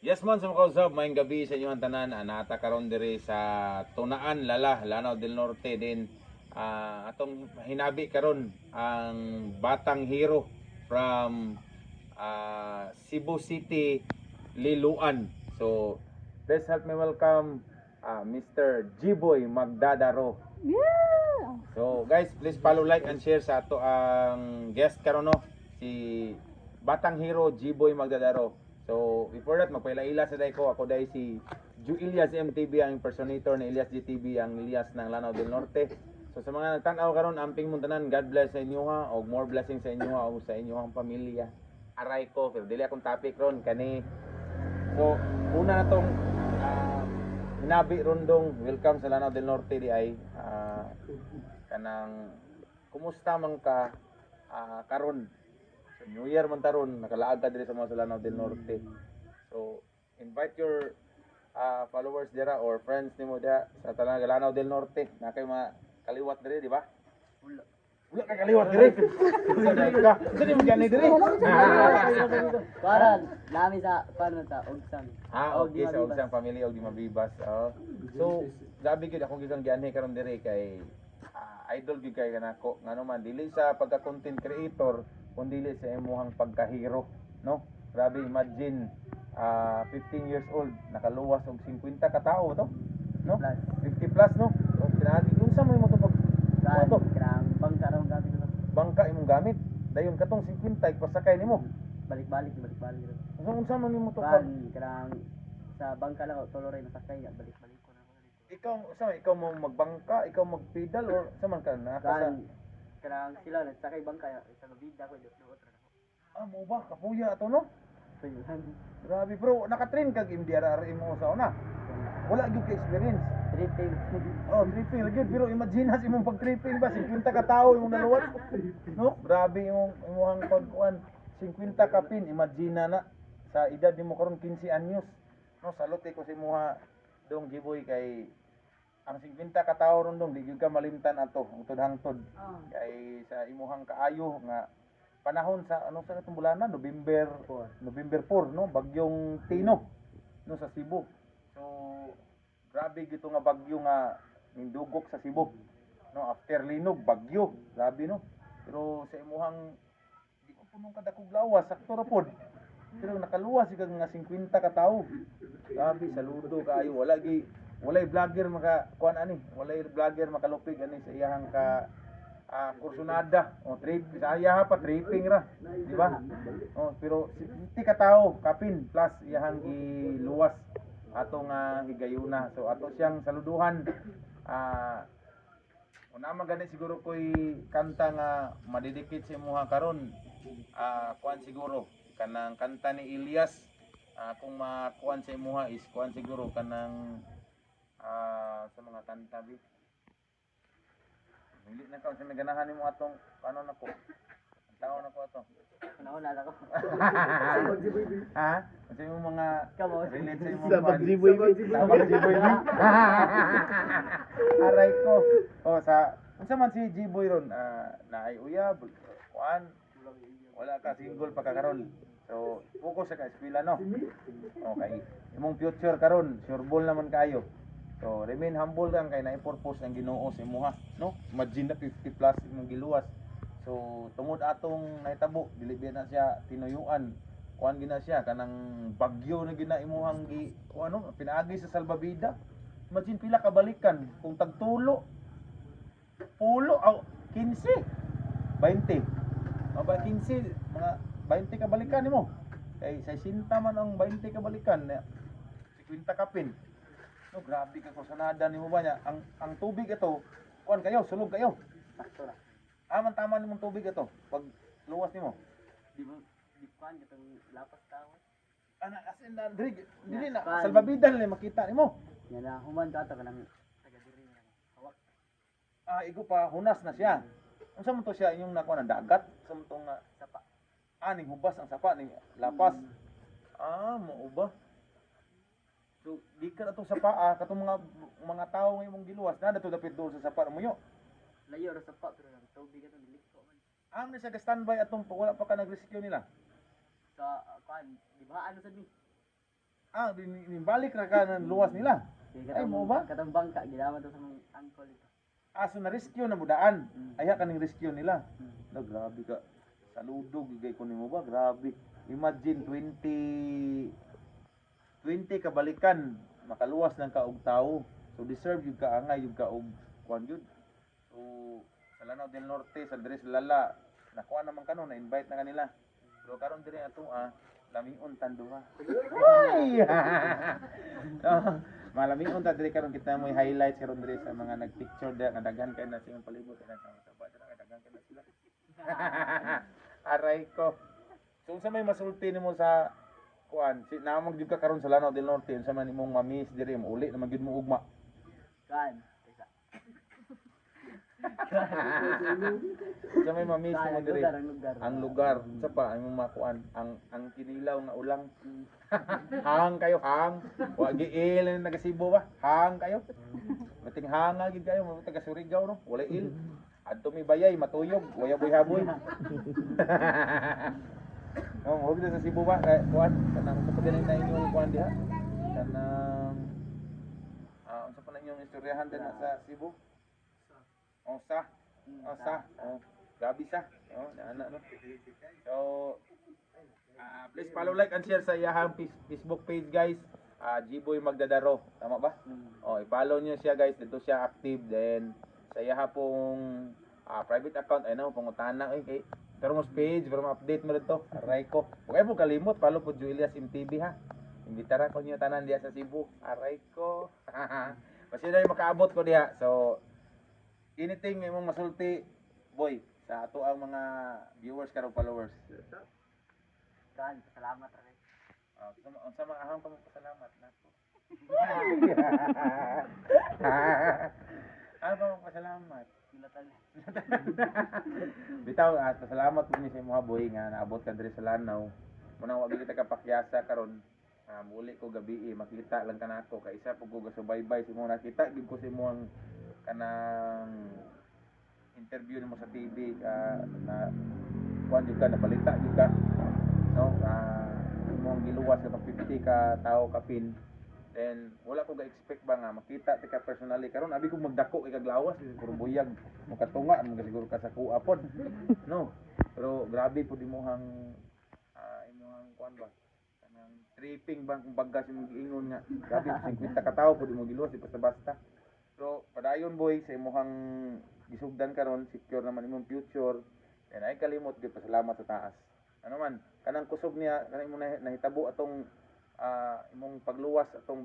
Yes man sa mga kausap, maayong gabi sa inyong tanan. Nata karon diri sa Tunaan, Lanao del Norte din. Atong hinabi karon ang Batang Hero from Cebu City, Liloan. So, let's help me welcome Mr. Jiboy Magdadaro. Yeah! So guys, please follow, like, and share sa ato ang guest karon no, si Batang Hero G-Boy Magdadaro. So before that, magpaila-ila sa day ko. Ako day si Ju Elias MTV, ang impersonator ni Elias GTV, ang Elias ng Lanao del Norte. So sa mga nagtan-aw karon, amping mong tanan, God bless sa inyo ha, og more blessings sa inyo ha, og sa inyong pamilya. Aray ko, pero dili akong topic ron kani. So una na tong hinabi rundong welcome sa Lanao del Norte di ay kanang kumusta man ka karon so, New Year man taron nakalaag ka diri sa mga sa Lanao del Norte. So invite your followers dira or friends nimo diha sa tanang Lanao del Norte na kay makaliwat diri di ba? Wala ka kaliwat diri. Sino mo gani diri? Para nami sa paano ta Ogsan. Okay, sa Ugsang family og di mabibas. So, gabi gyud akong gisang gianhi karon diri kay idol gyud kay kanako. Ngano man dili sa pagka-content creator, kundi dili sa imong pagka-hero, no? Grabe, imagine 15 years old nakaluwas og 50 ka tawo to, no? 50 plus, no? So, pinagi unsa mo to Kan to? krang bangka raw gabi ko. Bangka imong gamit. Dayon katong 50 pasakay nimo. Balik-balik. Unsa man nimo to? Kan krang sa bangka lang tulo rin nasakay balik-balik ko na mga dito. Ikaw mo magbangka, ikaw magpedal or sa man ka na Kan krang sila nasakay bangka sa bida ko dito otra na. mo ba kapuya ato no? So yun. Grabe bro, naka-train kag MDRR mo sa una. Wala gyud ka experience. Tripping. Tripping gyud pero imagine has imong pag-tripping ba 50 ka tawo imong naluwat. No? Grabe imong pagkuan 50 ka pin, imagine na sa edad nimo karon 15 anyos. No, salute ko si imuha dong Giboy kay ang 50 ka tawo ron dong di gyud ka malimtan ato utod hangtod. Kay sa imuhang kaayo nga panahon sa ano sa itong bulanan, November 4 no, bagyong Tino no sa Cebu. So grabe gito nga bagyo nga mindugok sa Cebu. No, after linog bagyo, grabe no. Pero sa imuhang di ko punong kadakog lawas, sakto ra pod. Pero nakaluwas sigag nga 50 ka tawo. Grabe, saludo kaayo. Walay vlogger maka kuan ani, walay vlogger makalupig ani sa iyahang ka kursunada o trip saya pa tripping ra di ba pero 50 ka tawo kapin plus iyahang giluwas atong higayuna. So ato siyang saluduhan. Una man gani siguro ko'y kanta nga madidikit sa imuha karon. Kuan siguro kanang kanta ni Elias. Kung makuan sa imuha is kuan siguro kanang sa mga kanta bi. Hindi na ka sa may ganahan nimo atong paano nako. Taon na ko ato. Nauna na ko. Ha? Kasi yung mga Kamo. relate sa imong Sabag fan. G-Boy. Sabag G-Boy. Aray ko. Unsa man si G-Boy ron? Naay uyab, kuan. Wala ka single pa karon. So, focus sa eskwela no. Okay. Imong future karon, sureball naman kayo. So, remain humble lang kay naay purpose ang Ginoo sa imuha, no? Imagine na 50 plus imong giluwas. So, tungod atong nahitabo, dili na siya tinuyuan. Kuan gina siya kanang bagyo na gina imuhang ano, pinaagi sa salbabida. Imagine pila ka balikan kung tagtulo. Pulo 15, 20. Ba 15 mga 20 ka balikan nimo. Kay 60 man ang 20 ka balikan, 50 ka pin. No, grabe ka kusanada nimo ba niya. Ang tubig ito, kuan kayo, sulog kayo. Sakto ra. Man tama nimong tubig ito pag luwas nimo. Di kan katong lapas tawo. As in dili na salbabidan le makita nimo. Yan na human ka ta kanang taga diri nga hawak. Igo pa hunas na siya. Unsa man to siya inyong nakuha ng dagat sa mo tong Sapa. ning hubas ang sapa ning lapas. Mao ba? So di ka na to sapa katong mga tao nga imong giluwas na dato dapit doon sa sapa mo yo. Layo ra sapa pero ang tubig ato diliko man. Na siya standby atong wala pa ka nag-rescue nila. Sa kan di ba ano sad ni? balik ra ka ng luwas nila. Ay, mo ba? Katong bangka, ginawa to sa mga angkol ito. Aso na rescue na budaan. Mm. Aya kaning rescue nila. Mm. No, grabe ka. Saludo gigay ko nimo ba? Grabe. Imagine 20 kabalikan makaluwas ng kaog tao. So deserve yung kaangay yung kaog kuan yun. So sa Lanao del Norte sa Dres Lala nakuha naman kano na invite na kanila. Pero karon diri ato lamiun tanduha. Ay! So, malamiun ta diri karon kita mo highlights karon diri sa mga nagpicture da nga daghan kay na silang palibot na sa taba dira nga daghan kay na sila. Aray ko. So unsa may masulti nimo sa kuan si namang jud ka karon sa Lanao del Norte unsa man imong mamis diri mo uli naman gyud mo ugma. Kan. Isa. Unsa may mamis mo diri? Ang lugar. Ang lugar unsa pa ang imong makuan ang kinilaw nga ulang. Hang kayo hang. Wa giil na nagasibo ba? Hang kayo. Mating hanga gid kayo mo taga Surigao no. Wala il. Adto mi bayay matuyog, wayaboy haboy. Oh, mo sa Cebu ba? Kay kuan kanang sa pagani na inyong kuan diha. Kanang unsa pa na inyong istoryahan din sa Cebu? Osa. Osa. Oh, gabi sa. Oh, ana no. So please follow, like and share sa iyahang Facebook page guys. Gboy Magdadaro, tama ba? Oh, i-follow niyo siya guys, dito siya active then sa iyaha pong private account ay na pangutana kay pero mas page para ma-update mo dito. Aray ko. Okay po kalimot, follow po Julius MTV ha. Imbitara ko niyo tanan diya sa Cebu. Aray ko. Kasi na makaabot ko diha. So anything imong masulti boy sa ato ang mga viewers karo followers. Kan, salamat ra. Unsa man ahang pasalamat nako. Ano pa pasalamat? Sinatan. Bitaw, salamat po ni sa mga boy nga naabot ka diri sa Lanao. Muna wa kita kapakyasa karon. Muli ko gabi makita lang kanako kay isa pug ko gasubaybay sa imong nakita gid ko sa imong kanang interview nimo sa TV na kuan jud ka na balita jud ka. No, imong giluwas ka 50 ka tao kapin. Then wala ko ga-expect ba nga makita ti ka personally karon abi ko magdako kay kaglawas puro buyag mo katunga mo siguro ka sa kuha pod. No. Pero grabe pud imong imong kuan ba kanang tripping bang kung baggas imong giingon nga grabe 50 ka tawo pud imong giluwas basta-basta. Pero padayon boy sa imong gisugdan karon secure naman imong future. And ay kalimot gyud pasalamat sa taas. Ano man kanang kusog niya kanang imong nahitabo atong imong pagluwas atong